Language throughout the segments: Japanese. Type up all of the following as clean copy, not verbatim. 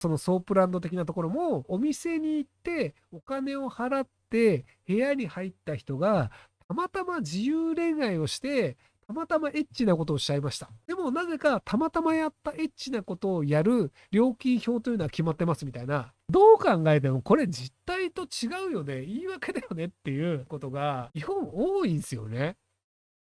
そのソープランド的なところも、お店に行ってお金を払って部屋に入った人が、たまたま自由恋愛をして、たまたまエッチなことをしちゃいました。でもなぜかたまたまやったエッチなことをやる料金表というのは決まってますみたいな。どう考えてもこれ実態と違うよね。言い訳だよねっていうことが日本多いんですよね。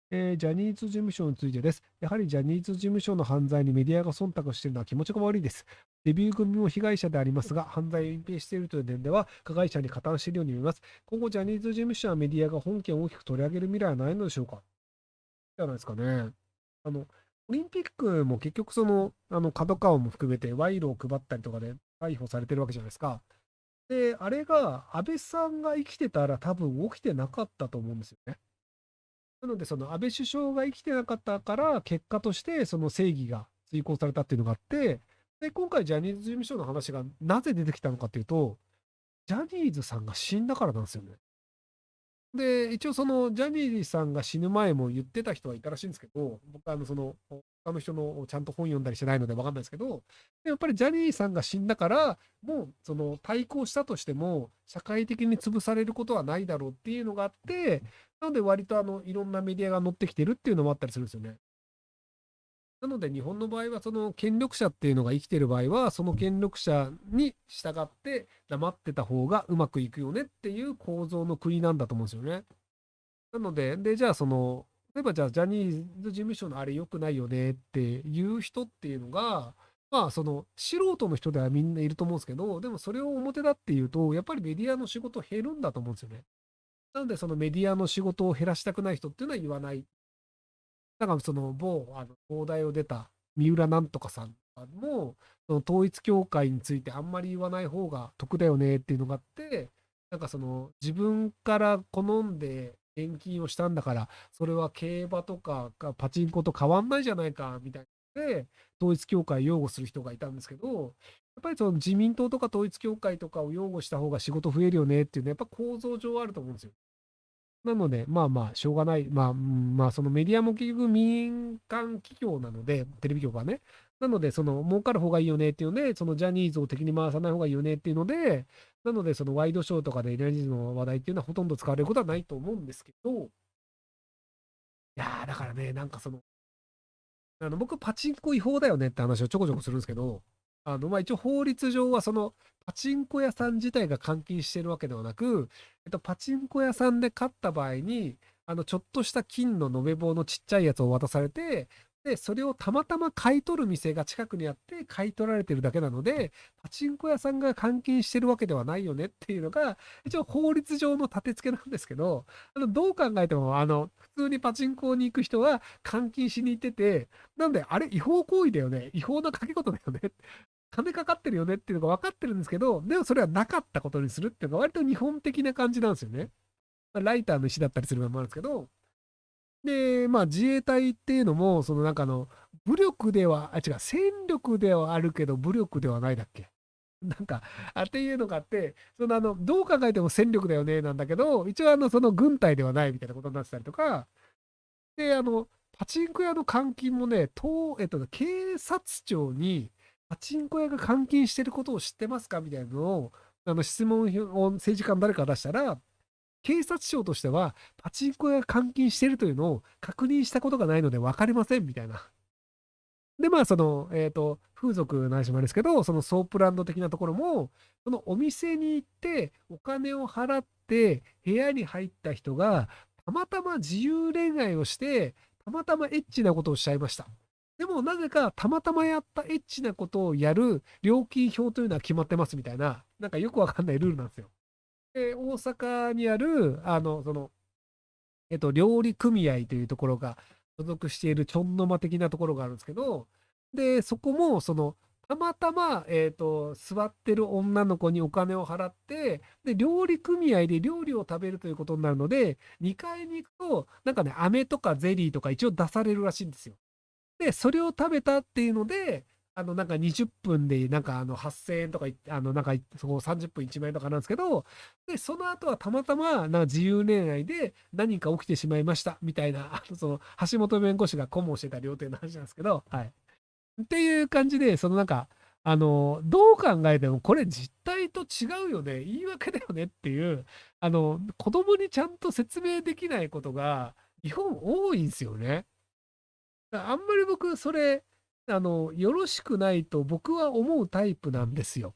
ジャニーズ事務所についてです。やはりジャニーズ事務所の犯罪にメディアが忖度しているのは気持ちが悪いです。デビュー組も被害者でありますが、犯罪を隠蔽しているという点では、加害者に加担しているように見えます。今後、ジャニーズ事務所やメディアが本件を大きく取り上げる未来はないのでしょうか、じゃないですかね。あの、オリンピックも結局角川も含めて賄賂を配ったりとかで逮捕されてるわけじゃないですか。で、あれが安倍さんが生きてたら多分起きてなかったと思うんですよね。なので、その安倍首相が生きてなかったから、結果としてその正義が遂行されたっていうのがあって、で、今回ジャニーズ事務所の話がなぜ出てきたのかっていうと、ジャニーズさんが死んだからなんですよね。で、一応そのジャニーさんが死ぬ前も言ってた人はいたらしいんですけど、僕は他の人のちゃんと本読んだりしてないので分かんないですけど、やっぱりジャニーさんが死んだから、もうその対抗したとしても、社会的に潰されることはないだろうっていうのがあって、なので割といろんなメディアが乗ってきてるっていうのもあったりするんですよね。なので日本の場合はその権力者っていうのが生きてる場合はその権力者に従って黙ってた方がうまくいくよねっていう構造の国なんだと思うんですよね。なので、じゃあ例えばじゃあジャニーズ事務所のあれ良くないよねっていう人っていうのが、まあその素人の人ではみんないると思うんですけど、でもそれを表だっていうと、やっぱりメディアの仕事減るんだと思うんですよね。なのでそのメディアの仕事を減らしたくない人っていうのは言わない。だからその東大を出た三浦なんとかさんも、その統一教会についてあんまり言わない方が得だよねっていうのがあって、なんかその自分から好んで献金をしたんだから、それは競馬とかパチンコと変わんないじゃないかみたいなで、統一教会を擁護する人がいたんですけど、やっぱりその自民党とか統一教会とかを擁護した方が仕事増えるよねっていうのは、やっぱ構造上あると思うんですよ。なので、まあまあ、しょうがない。まあ、そのメディアも結局民間企業なので、テレビ局はね。なので、儲かる方がいいよねっていうので、そのジャニーズを敵に回さない方がいいよねっていうので、なので、そのワイドショーとかでジャニーズの話題っていうのはほとんど使われることはないと思うんですけど、いやー、だからね、なんか僕、パチンコ違法だよねって話をちょこちょこするんですけど、まあ、一応法律上は、パチンコ屋さん自体が換金してるわけではなく、パチンコ屋さんで勝った場合に、ちょっとした金の延べ棒のちっちゃいやつを渡されて、で、それをたまたま買い取る店が近くにあって買い取られてるだけなので、パチンコ屋さんが換金してるわけではないよねっていうのが、一応法律上の立て付けなんですけど、どう考えても、普通にパチンコに行く人は換金しに行ってて、なんで、あれ、違法行為だよね。違法な賭け事だよね。金かかってるよねっていうのが分かってるんですけど、でもそれはなかったことにするっていうのが割と日本的な感じなんですよね。まあライターの石だったりするのもあるんですけど、で、まあ自衛隊っていうのも、武力では、違う、戦力ではあるけど武力ではないだっけ。なんか、っていうのがあって、どう考えても戦力だよねなんだけど、一応その軍隊ではないみたいなことになってたりとか、で、パチンコ屋の監禁もね、警察庁に、パチンコ屋が監禁してることを知ってますかみたいなのを、質問を政治家の誰かが出したら、警察庁としては、パチンコ屋が監禁してるというのを確認したことがないので分かりませんみたいな。で、まあ、風俗の話もあるんですけど、そのソープランド的なところも、そのお店に行ってお金を払って部屋に入った人が、たまたま自由恋愛をして、たまたまエッチなことをしちゃいました。でも、なぜかたまたまやったエッチなことをやる料金表というのは決まってますみたいな、なんかよくわかんないルールなんですよ。で、大阪にある、料理組合というところが所属しているちょんの間的なところがあるんですけど、で、そこも、たまたま、座ってる女の子にお金を払って、で、料理組合で料理を食べるということになるので、2階に行くと、なんかね、飴とかゼリーとか一応出されるらしいんですよ。で、それを食べたっていうので、なんか20分で、なんか8000円とかい、なんかそこ30分1万円とかなんですけど、で、その後はたまたま、なんか自由恋愛で何か起きてしまいました、みたいな、橋本弁護士が顧問してた料亭の話なんですけど、はい。っていう感じで、なんか、どう考えてもこれ実態と違うよね、言い訳だよねっていう、子供にちゃんと説明できないことが、日本多いんすよね。あんまり僕それ、よろしくないと僕は思うタイプなんですよ。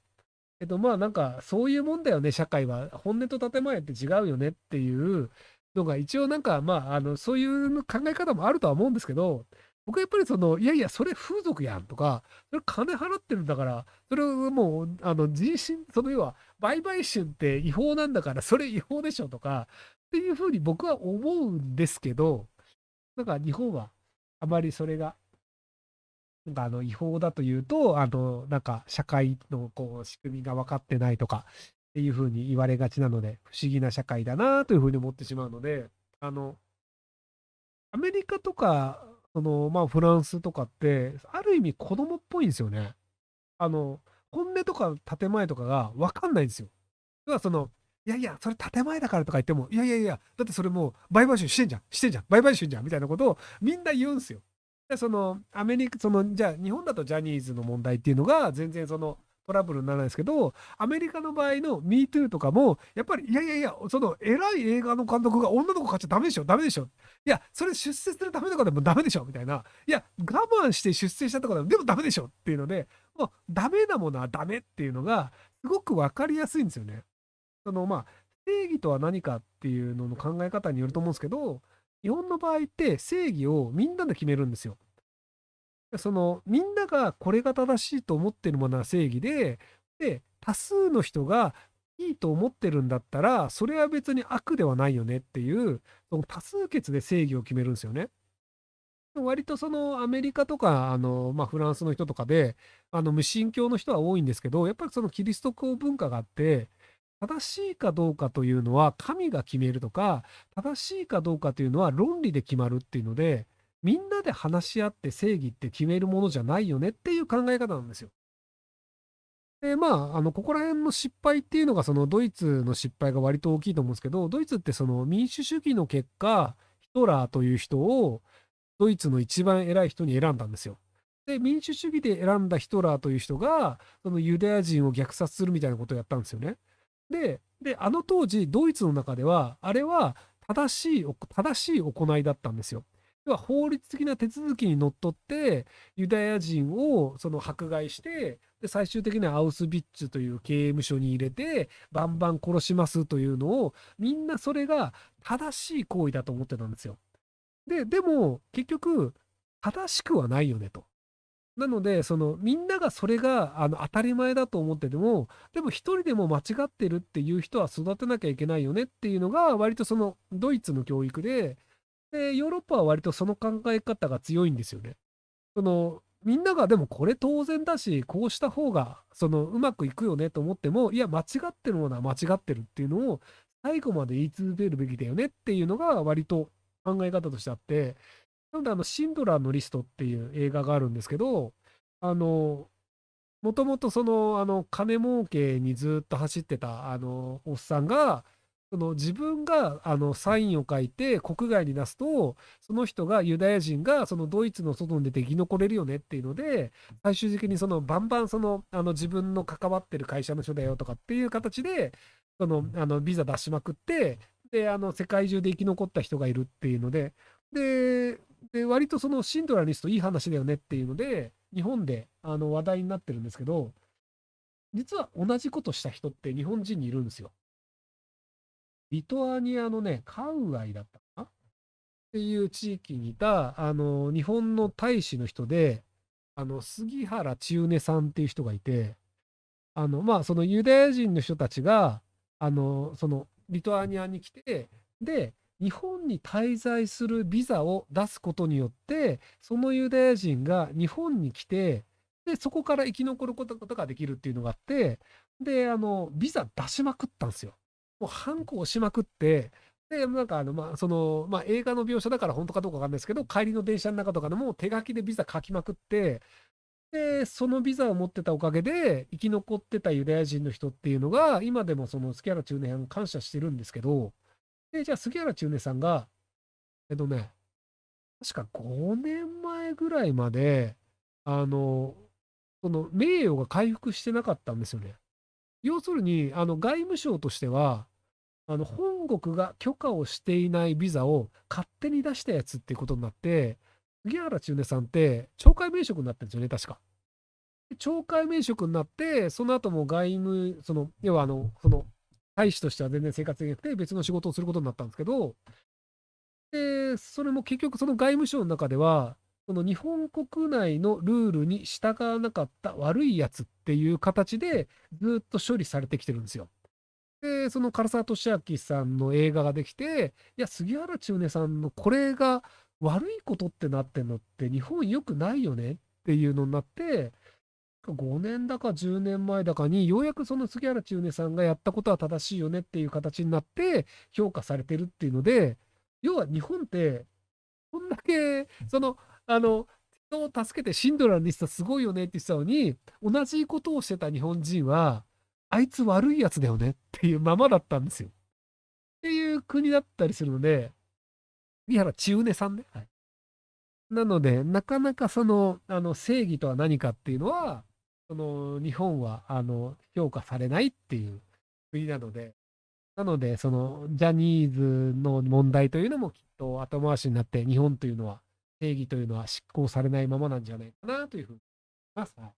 まあ、なんか、そういうもんだよね、社会は。本音と建前って違うよねっていうのが、一応なんか、まあ、そういう考え方もあるとは思うんですけど、僕はやっぱりいやいや、それ風俗やんとか、それ金払ってるんだから、それをもう、人身、要は、売買春って違法なんだから、それ違法でしょとか、っていうふうに僕は思うんですけど、なんか日本はあまりそれがなんか違法だというと、なんか社会のこう仕組みが分かってないとかっていう風に言われがちなので、不思議な社会だなという風に思ってしまうので、あの、アメリカとか、まあ、フランスとかって、ある意味子供っぽいんですよね。あの、本音とか建前とかが分かんないんですよ。要はいやいや、それ建前だからとか言っても、いやいやいや、だってそれもう売買春してんじゃん、してんじゃん、売買春じゃんみたいなことをみんな言うんですよ。で、アメリカ、じゃあ日本だとジャニーズの問題っていうのが全然トラブルにならないですけど、アメリカの場合の MeToo とかも、やっぱり、いやいやいや、偉い映画の監督が女の子買っちゃダメでしょ、ダメでしょ。いや、それ出世するためとかでもダメでしょ、みたいな。いや、我慢して出世したとかでもダメでしょっていうので、もうダメなものはダメっていうのが、すごくわかりやすいんですよね。まあ、正義とは何かっていうのの考え方によると思うんですけど、日本の場合って正義をみんなで決めるんですよ。みんながこれが正しいと思ってるものは正義で、で、多数の人がいいと思ってるんだったら、それは別に悪ではないよねっていう、その多数決で正義を決めるんですよね。割とアメリカとか、まあ、フランスの人とかで、無神教の人は多いんですけど、やっぱりそのキリスト教文化があって、正しいかどうかというのは神が決めるとか、正しいかどうかというのは論理で決まるっていうので、みんなで話し合って正義って決めるものじゃないよねっていう考え方なんですよ。で、まあ、ここら辺の失敗っていうのが、そのドイツの失敗が割と大きいと思うんですけど、ドイツってその民主主義の結果、ヒトラーという人をドイツの一番偉い人に選んだんですよ。で、民主主義で選んだヒトラーという人が、そのユダヤ人を虐殺するみたいなことをやったんですよね。で、あの当時、ドイツの中では、あれは正しい行いだったんですよ。要は法律的な手続きにのっとって、ユダヤ人を迫害して、で、最終的にはアウスビッツという刑務所に入れて、バンバン殺しますというのを、みんなそれが正しい行為だと思ってたんですよ。でも、結局、正しくはないよねと。なので、みんながそれが当たり前だと思ってても、でも一人でも間違ってるっていう人は育てなきゃいけないよねっていうのが、割とドイツの教育で、ヨーロッパは割とその考え方が強いんですよね。みんながでもこれ当然だし、こうした方がうまくいくよねと思っても、いや、間違ってるものは間違ってるっていうのを最後まで言い続けるべきだよねっていうのが割と考え方としてあって、なのでシンドラーのリストっていう映画があるんですけど、あの、もともと金儲けにずっと走ってた、おっさんが、自分が、サインを書いて国外に出すと、その人が、ユダヤ人が、ドイツの外に出て生き残れるよねっていうので、最終的にバンバン自分の関わってる会社の人だよとかっていう形で、ビザ出しまくって、で、世界中で生き残った人がいるっていうので、で、割とシンドラーリストいい話だよねっていうので、日本で話題になってるんですけど、実は同じことした人って日本人にいるんですよ。リトアニアのね、カウアイだったかなっていう地域にいた、日本の大使の人で、杉原千畝さんっていう人がいて、まあ、そのユダヤ人の人たちが、リトアニアに来て、で、日本に滞在するビザを出すことによって、そのユダヤ人が日本に来て、で、そこから生き残ることができるっていうのがあって、で、ビザ出しまくったんですよ。もう、ハンコ押しまくって、で、なんか、まあ、まあ、映画の描写だから本当かどうかわかんないですけど、帰りの電車の中とかでも手書きでビザ書きまくって、で、そのビザを持ってたおかげで、生き残ってたユダヤ人の人っていうのが、今でも杉原中根さん感謝してるんですけど、で、じゃあ杉原中根さんが、えっとね、確か5年前ぐらいまで、あの、その名誉が回復してなかったんですよね。要するに、外務省としては、本国が許可をしていないビザを勝手に出したやつっていうことになって、杉原千畝さんって、懲戒免職になってるんですよね、確か。で懲戒免職になって、その後も外務、要は大使としては全然生活できなくて、別の仕事をすることになったんですけど、で、それも結局その外務省の中では、その日本国内のルールに従わなかった悪いやつっていう形でずっと処理されてきてるんですよ。で、その唐沢寿明さんの映画ができて、いや、杉原千畝さんのこれが悪いことってなってんのって日本良くないよねっていうのになって、5年だか10年前だかにようやくその杉原千畝さんがやったことは正しいよねっていう形になって評価されてるっていうので、要は日本ってこんだけ人を助けてシンドラーのリストすごいよねって言ってたのに、同じことをしてた日本人はあいつ悪いやつだよねっていうままだったんですよ。っていう国だったりするので、三原千畝さんね。はい。なので、なかなか正義とは何かっていうのは、日本は評価されないっていう国なので、ジャニーズの問題というのもきっと後回しになって、日本というのは、正義というのは執行されないままなんじゃないかなというふうに思います。はい。